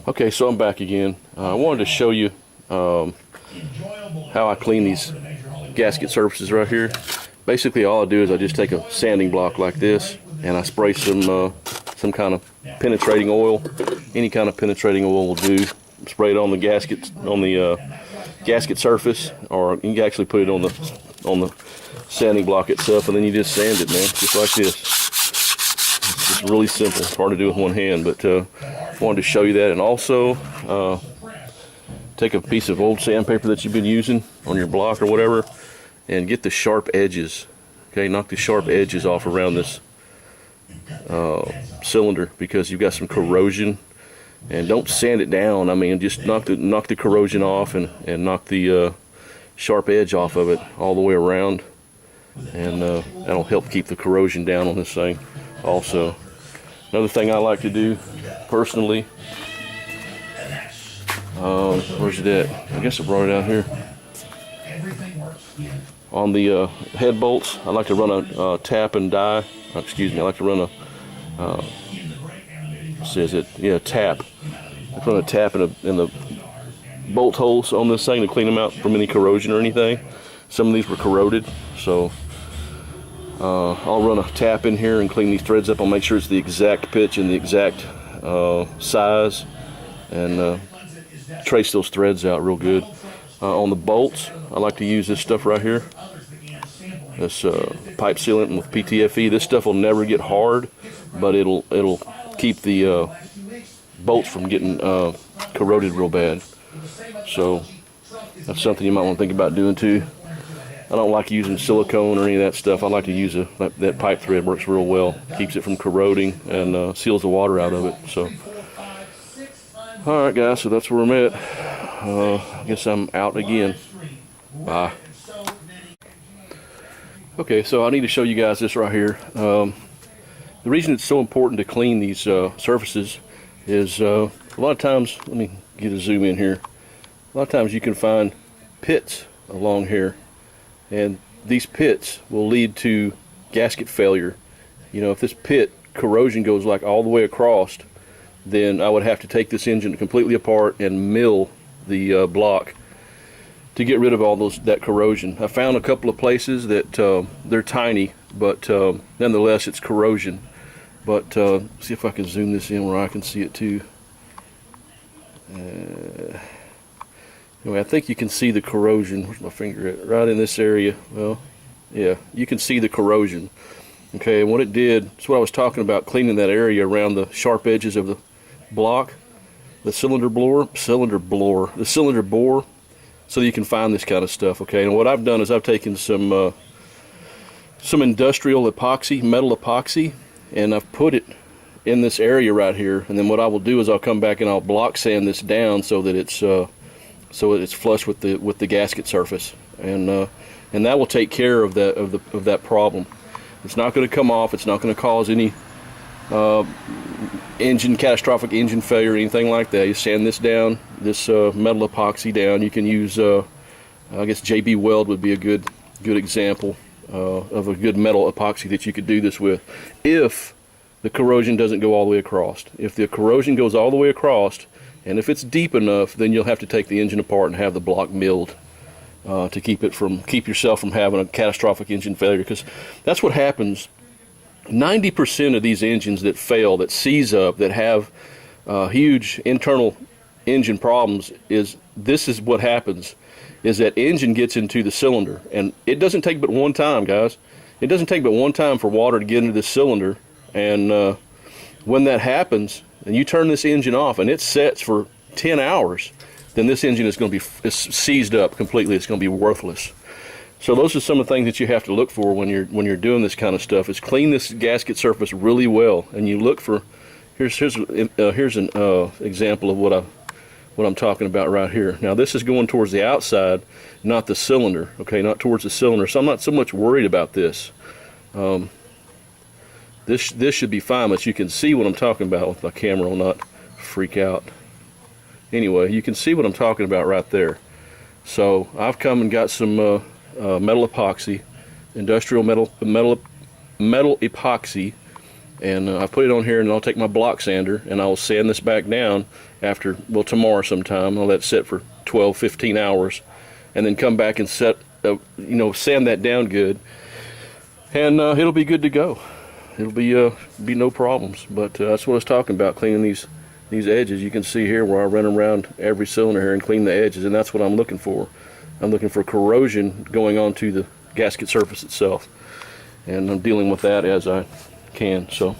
Okay, so I'm back again. I wanted to show you how I clean these gasket surfaces right here. Basically, all I do is I just take a sanding block like this, and I spray some kind of penetrating oil. Any kind of penetrating oil will do. Spray it on the gasket, gasket surface, or you can actually put it on the sanding block itself, and then you just sand it, man, just like this. It's just really simple. It's hard to do with one hand, but wanted to show you that. And also take a piece of old sandpaper that you've been using on your block or whatever, and get the sharp edges. Okay, knock the sharp edges off around this cylinder, because you've got some corrosion. And don't sand it down. I mean, just knock the corrosion off, and knock the sharp edge off of it all the way around, and that'll help keep the corrosion down on this thing. Also, another thing I like to do personally, where's it at? I guess I brought it out here. On the head bolts, I like to run a tap and die. Excuse me, I like to run a says it, yeah, tap. I run a tap in the bolt holes on this thing to clean them out from any corrosion or anything. Some of these were corroded, so I'll run a tap in here and clean these threads up. I'll make sure it's the exact pitch and the exact size, and trace those threads out real good. On the bolts, I like to use this stuff right here. This pipe sealant with pt2. This stuff will never get hard, but it'll keep the bolts from getting corroded real bad. So that's something you might want to think about doing too. I don't like using silicone or any of that stuff. I like to use that pipe thread. Works real well. Keeps it from corroding and seals the water out of it. So, all right, guys. So that's where I'm at. I guess I'm out again. Bye. Okay, so I need to show you guys this right here. The reason it's so important to clean these surfaces is a lot of times, let me get a zoom in here, a lot of times you can find pits along here, and these pits will lead to gasket failure. You know, if this pit corrosion goes like all the way across, then I would have to take this engine completely apart and mill the block to get rid of all that corrosion. I found a couple of places that they're tiny, but nonetheless it's corrosion. But see if I can zoom this in where I can see it too. Anyway, I think you can see the corrosion. Where's my finger at? Right in this area. Well, yeah, you can see the corrosion. Okay, and what it did, that's what I was talking about, cleaning that area around the sharp edges of the block, the cylinder bore, so that you can find this kind of stuff. Okay, and what I've done is I've taken some industrial epoxy, metal epoxy, and I've put it in this area right here. And then what I will do is I'll come back and I'll block sand this down so that it's flush with the gasket surface, and that will take care of that problem. It's not going to come off. It's not going to cause any catastrophic engine failure or anything like that. You sand this down, this metal epoxy down. You can use, I guess JB Weld would be a good example of a good metal epoxy that you could do this with, if the corrosion doesn't go all the way across. If the corrosion goes all the way across, and if it's deep enough, then you'll have to take the engine apart and have the block milled to keep yourself from having a catastrophic engine failure, because that's what happens. 90% of these engines that fail, that seize up, that have huge internal engine problems, this is what happens, is that engine gets into the cylinder. And it doesn't take but one time, guys. It doesn't take but one time for water to get into the cylinder. And when that happens, and you turn this engine off and it sets for 10 hours, then this engine is going to be seized up completely. It's going to be worthless. So those are some of the things that you have to look for when you're doing this kind of stuff. Is clean this gasket surface really well, and you look for. Here's an example of what I'm talking about right here. Now this is going towards the outside, not the cylinder. Okay, not towards the cylinder. So I'm not so much worried about this. This should be fine, but you can see what I'm talking about with my camera. Will not freak out. Anyway, you can see what I'm talking about right there. So I've come and got some metal epoxy, industrial metal epoxy, And I put it on here, and I'll take my block sander and I'll sand this back down after, well, tomorrow sometime. I'll let it sit for 12-15 hours and then come back and sand that down good, and it'll be good to go. It'll be no problems. But that's what I was talking about, cleaning these edges. You can see here where I run around every cylinder here and clean the edges, and that's what I'm looking for. I'm looking for corrosion going onto the gasket surface itself, and I'm dealing with that as I can. So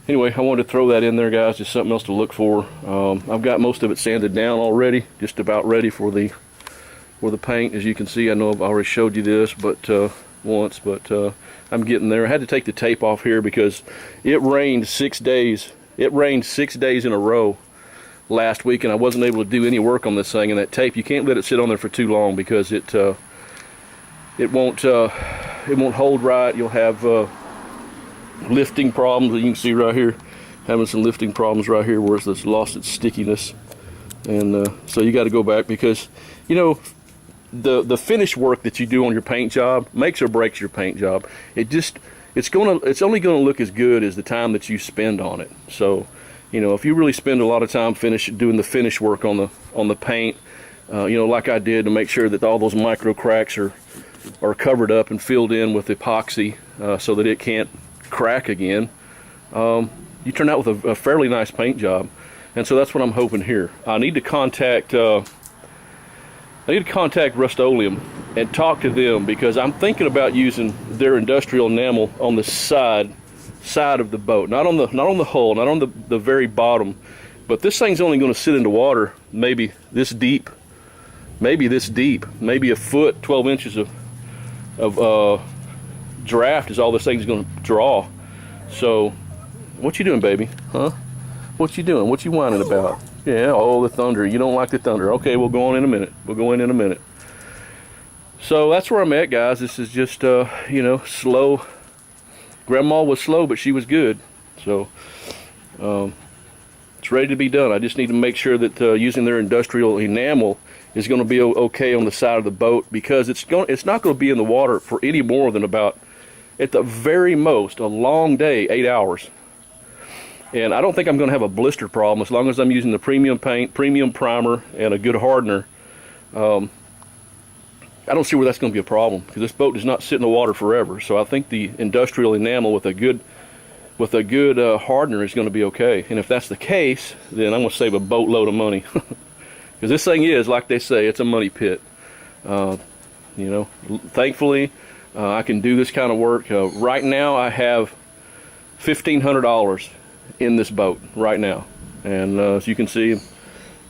anyway, I wanted to throw that in there, guys, just something else to look for. I've got most of it sanded down already, just about ready for the paint. As you can see, I know I've already showed you this once, but I'm getting there. I had to take the tape off here because it rained 6 days. It rained 6 days in a row last week, and I wasn't able to do any work on this thing. And that tape, you can't let it sit on there for too long because it won't hold right. You'll have lifting problems. You can see right here, having some lifting problems right here where it's lost its stickiness. And so you got to go back, because the finish work that you do on your paint job makes or breaks your paint job. It's only gonna look as good as the time that you spend on it. So if you really spend a lot of time doing the finish work on the paint, like I did, to make sure that all those micro cracks are covered up and filled in with epoxy so that it can't crack again, you turn out with a fairly nice paint job. And so that's what I'm hoping here. I need to contact Rust-Oleum and talk to them, because I'm thinking about using their industrial enamel on the side of the boat, not on the hull, not on the very bottom. But this thing's only going to sit into water maybe this deep, maybe a foot, 12 inches of draft is all this thing's going to draw. So what you doing, baby? Huh? What you doing? What you whining about? Yeah, oh, the thunder. You don't like the thunder. Okay, we'll go on in a minute. We'll go in a minute. So that's where I'm at, guys. This is just slow. Grandma was slow, but she was good. So it's ready to be done. I just need to make sure that using their industrial enamel is going to be okay on the side of the boat, because it's not going to be in the water for any more than about, at the very most, a long day, 8 hours. And I don't think I'm going to have a blister problem as long as I'm using the premium paint, premium primer, and a good hardener. I don't see where that's going to be a problem, because this boat does not sit in the water forever. So I think the industrial enamel with a good hardener is going to be okay. And if that's the case, then I'm going to save a boatload of money. Because this thing is, like they say, it's a money pit. Thankfully, I can do this kind of work. Right now, I have $1,500 in this boat right now, and as you can see,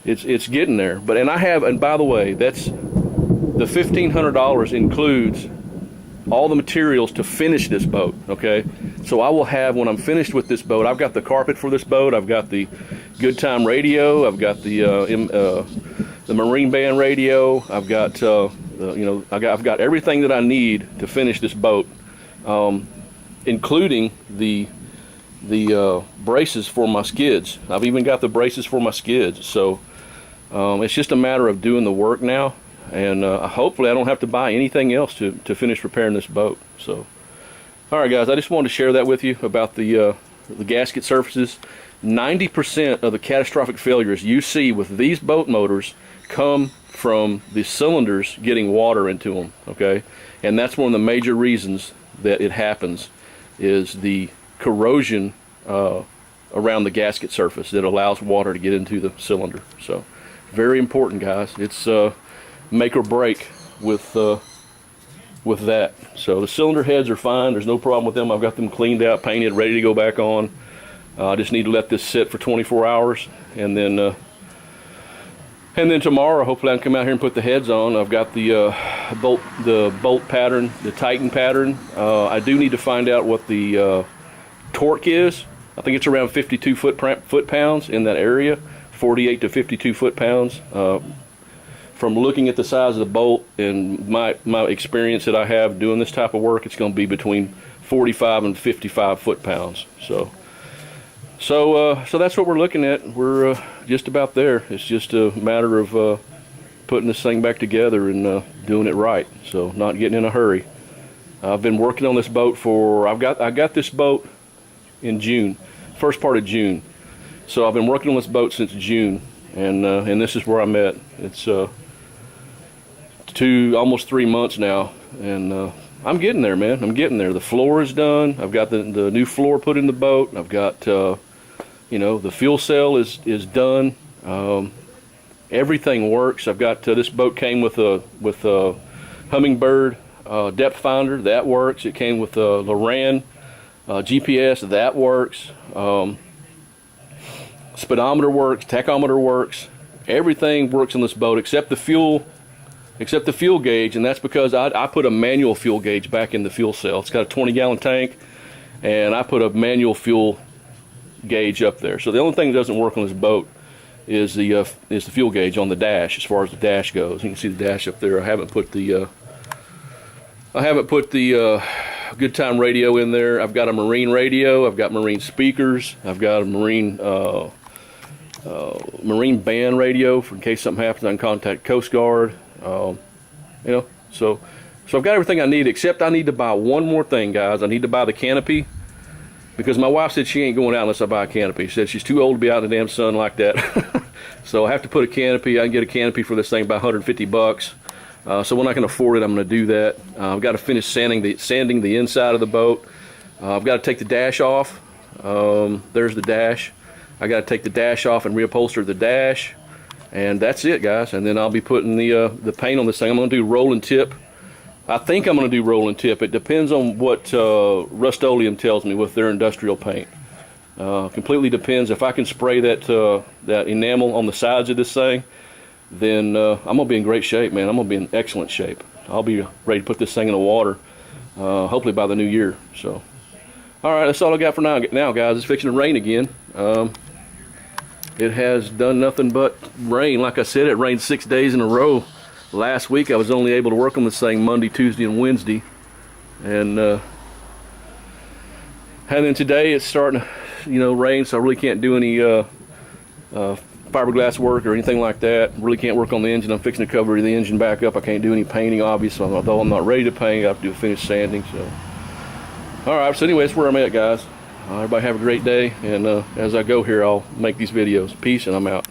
it's getting there. And by the way, that's the $1,500 includes all the materials to finish this boat. Okay, so I will have, when I'm finished with this boat, I've got the carpet for this boat, I've got the Good Time radio, I've got the Marine Band radio, I've got I've got everything that I need to finish this boat, including the braces for my skids. I've even got the braces for my skids. So it's just a matter of doing the work now, and hopefully I don't have to buy anything else to finish repairing this boat. So all right, guys, I just wanted to share that with you about the gasket surfaces. 90% of the catastrophic failures you see with these boat motors come from the cylinders getting water into them. Okay, and that's one of the major reasons that it happens, is the corrosion around the gasket surface that allows water to get into the cylinder. So very important, guys. It's make or break with that. So the cylinder heads are fine. There's no problem with them. I've got them cleaned out, painted, ready to go back on. I just need to let this sit for 24 hours, and then tomorrow, hopefully I can come out here and put the heads on. I've got the bolt pattern, the Titan pattern. I do need to find out what the torque is. I think it's around 52 foot-pounds in that area, 48 to 52 foot-pounds. From looking at the size of the bolt and my experience that I have doing this type of work, it's going to be between 45 and 55 foot-pounds. So that's what we're looking at. We're just about there. It's just a matter of putting this thing back together and doing it right. So not getting in a hurry. I've been working on this boat for, I got this boat in June, first part of June. So I've been working on this boat since June, and this is where I'm at. It's almost 3 months now, and I'm getting there, man. I'm getting there. The floor is done. I've got the new floor put in the boat. I've got you know, the fuel cell is done. Everything works. I've got this boat came with a Hummingbird depth finder, that works. It came with a Loran GPS, that works. Speedometer works, tachometer works. Everything works on this boat except the fuel gauge, and that's because I put a manual fuel gauge back in the fuel cell. It's got a 20-gallon tank, and I put a manual fuel gauge up there. So the only thing that doesn't work on this boat is the fuel gauge on the dash, as far as the dash goes. You can see the dash up there. I haven't put the good time radio in there. I've got a marine radio. I've got marine speakers. I've got a marine band radio for in case something happens. I can contact Coast Guard. You know, so I've got everything I need, except I need to buy one more thing, guys. I need to buy the canopy, because my wife said she ain't going out unless I buy a canopy. She said she's too old to be out in the damn sun like that. So I have to put a canopy. I can get a canopy for this thing by 150 bucks. So when I can afford it, I'm going to do that. I've got to finish sanding the inside of the boat. I've got to take the dash off. There's the dash. I got to take the dash off and reupholster the dash, and that's it, guys. And then I'll be putting the paint on this thing. I'm going to do roll and tip. I think I'm going to do roll and tip. It depends on what Rust-Oleum tells me with their industrial paint. Completely depends. If I can spray that enamel on the sides of this thing, then I'm going to be in great shape, man. I'm going to be in excellent shape. I'll be ready to put this thing in the water, hopefully by the new year. So, all right, that's all I got for now, guys. It's fixing to rain again. It has done nothing but rain. Like I said, it rained 6 days in a row. Last week I was only able to work on this thing Monday, Tuesday, and Wednesday, and then today it's starting to, you know, rain, so I really can't do any fiberglass work or anything like that. Really can't work on the engine. I'm fixing to cover the engine back up. I can't do any painting, obviously, although I'm not ready to paint. I have to do a finished sanding. So, all right. So anyway, that's where I'm at, guys. Everybody have a great day, and as I go here, I'll make these videos. Peace, and I'm out.